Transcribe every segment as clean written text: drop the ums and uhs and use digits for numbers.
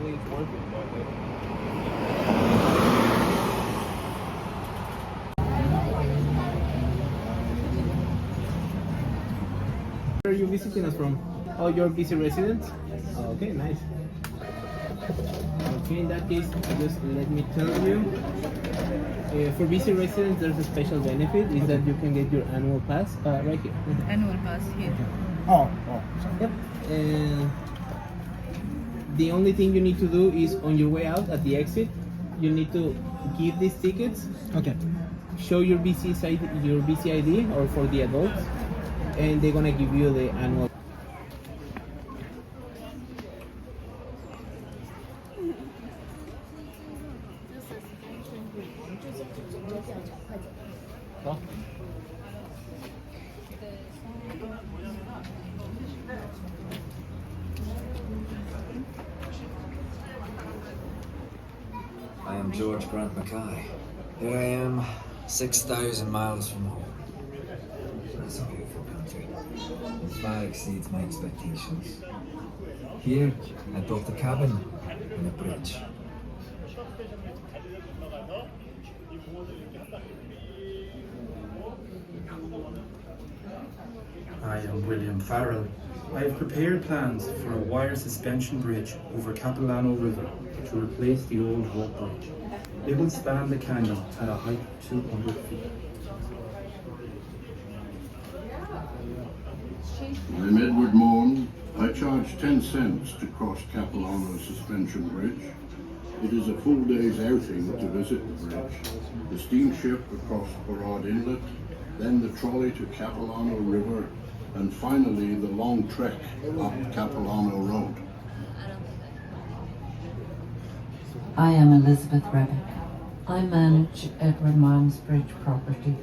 apparently it's working, but where are you visiting us from? Oh, you're BC residents? Oh, okay, nice. Okay, in that case, just let me tell you. For BC residents, there's a special benefit, is that you can get your annual pass right here. Annual pass here. Oh, sorry. Yep. And the only thing you need to do is on your way out at the exit, you need to give these tickets. Okay. Show your BC ID, or for the adults, and they're gonna give you the annual. I am George Grant Mackay. Here I am, 6,000 miles from home. It's a beautiful country. It far exceeds my expectations. Here, I built a cabin and a bridge. I am William Farrell. I have prepared plans for a wire suspension bridge over Capilano River to replace the old rope bridge. It will span the canyon at a height of 200 feet. I'm Edward Moore. I charge 10 cents to cross Capilano Suspension Bridge. It is a full day's outing to visit the bridge, the steamship across Parad Inlet, then the trolley to Capilano River, and finally the long trek up Capilano Road. I am Elizabeth Rebick. I manage Edward Malm's Bridge property.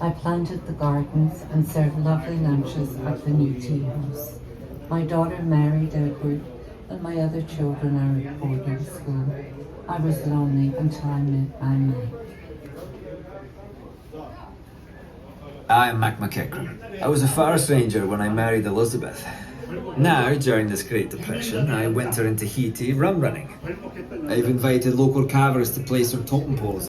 I planted the gardens and served lovely lunches at the new tea house. My daughter married Edward, and my other children are at boarding school. I was lonely until I met my man. I'm Mac McEachran. I was a forest ranger when I married Elizabeth. Now, during this Great Depression, I winter in Tahiti rum running. I've invited local carvers to place their totem poles.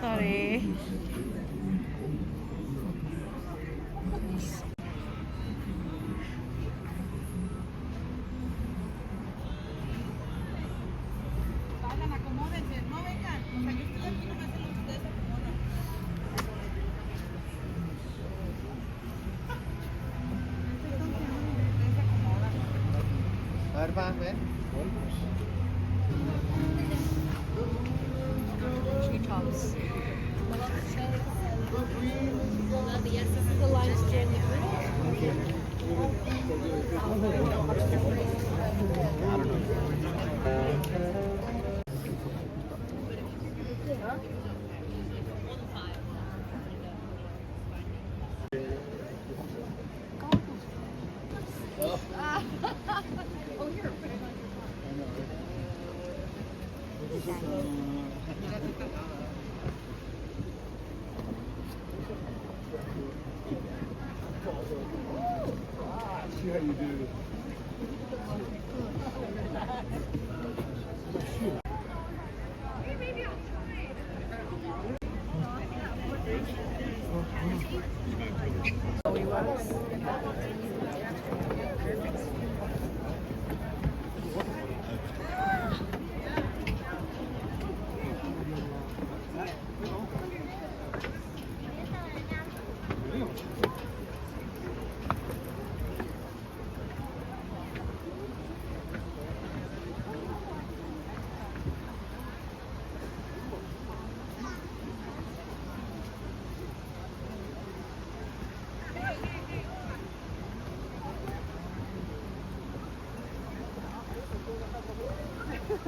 Sorry. Treetops. Yes, this is the line to Oh, here. See how you do.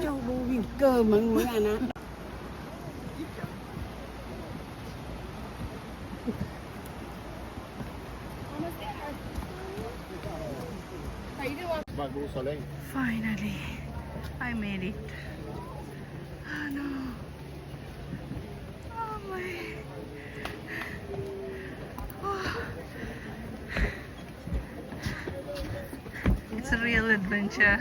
châu bù vì cơ mà muốn là nó. Finally, I made it. Oh no. Oh my. Oh. It's a real adventure.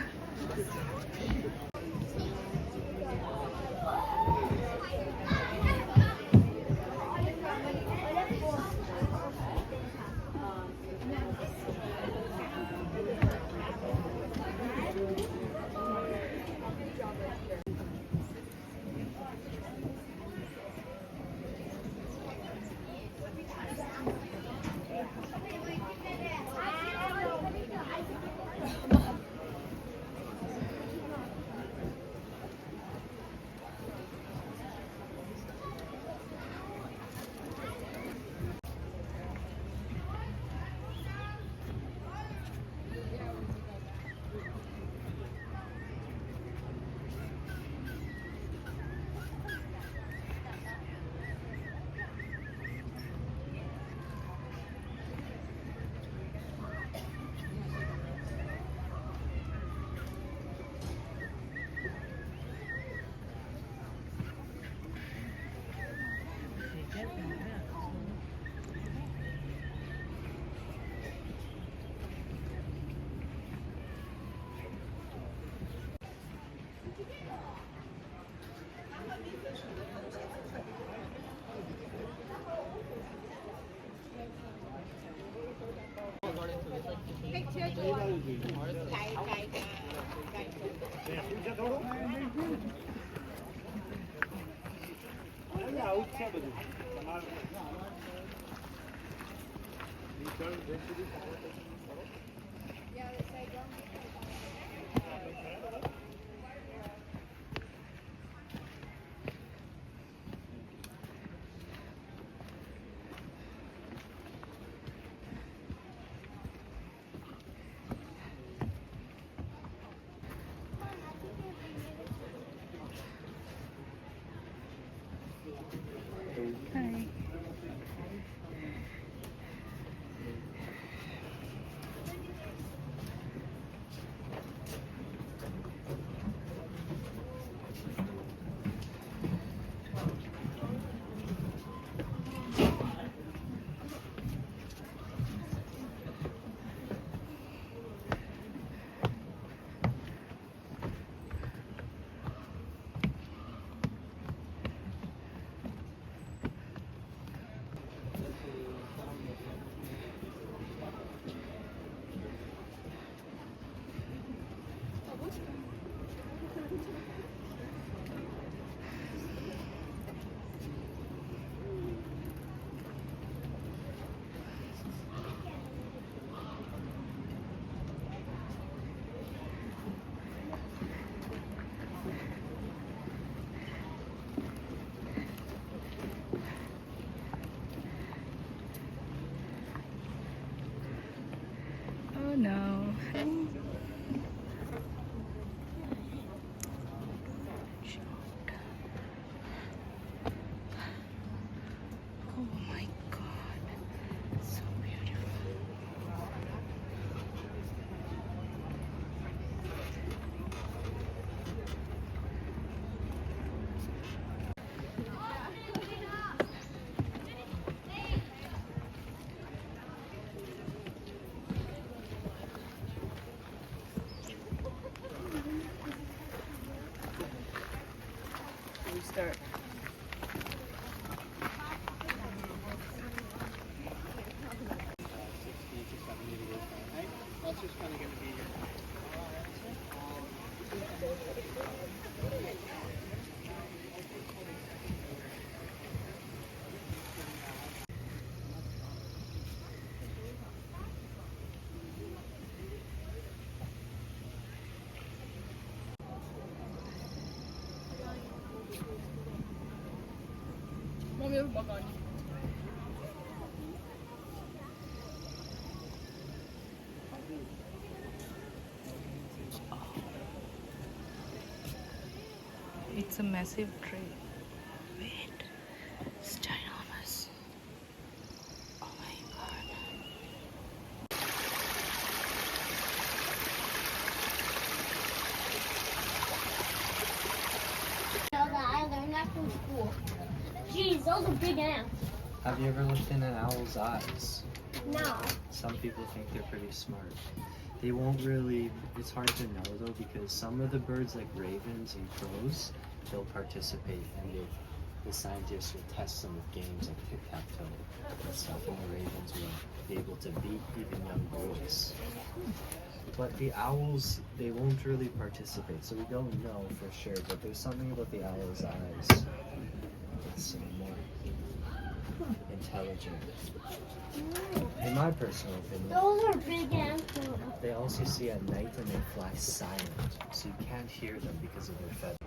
Hi. Oh no. Oh my god. So beautiful. We start. That's just kind of going to be your It's a massive tree. Wait, it's ginormous. Oh my god. I learned that from school. Jeez, those are big ants. Have you ever looked in an owl's eyes? No. Some people think they're pretty smart. They won't really, it's hard to know though, because some of the birds like ravens and crows, they'll participate, and the scientists will test them with games like tic-tac-toe and stuff, and the ravens will be able to beat even young boys. But the owls, they won't really participate, so we don't know for sure, but there's something about the owl's eyes that's more intelligent. In my personal opinion. Those are big ants. They also see at night and they fly silent, so you can't hear them because of their feathers.